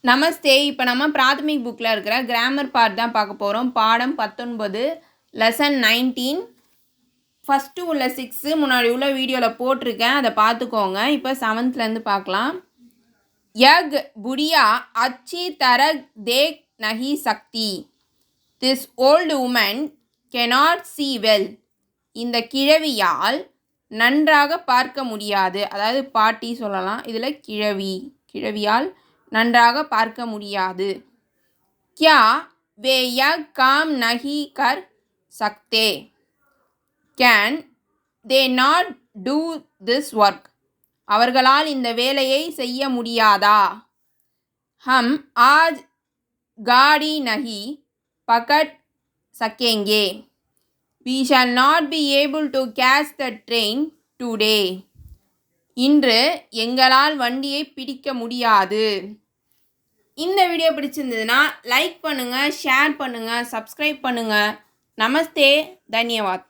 நமஸ்தே. இப்போ நம்ம பிராத்தமிக் புக்கில் இருக்கிற கிராமர் பார்ட் தான் பார்க்க போகிறோம். பாடம் 19 லெசன் 19. ஃபஸ்ட்டு உள்ள 6 முன்னாடி உள்ள வீடியோவில் போட்டிருக்கேன், அதை பார்த்துக்கோங்க. இப்போ 7th பார்க்கலாம். யக் புடியா அச்சி தரக் தேக் நஹி சக்தி. This old woman cannot see well. இந்த கிழவியால் நன்றாக பார்க்க முடியாது. அதாவது பாட்டி சொல்லலாம், இதில் கிழவியால் நன்றாக பார்க்க முடியாது. क्या वे यह काम नहीं कर सकते? Can they not do this work? அவர்களால் இந்த வேலையை செய்ய முடியாதா? हम आज गाड़ी नहीं पकड़ सकेंगे. We shall not be able to catch the train today. இன்று எங்களால் வண்டியை பிடிக்க முடியாது. இந்த வீடியோ பிடிச்சிருந்ததுன்னா லைக் பண்ணுங்கள், ஷேர் பண்ணுங்கள், சப்ஸ்கிரைப் பண்ணுங்கள். நமஸ்தே, தன்யவாத்.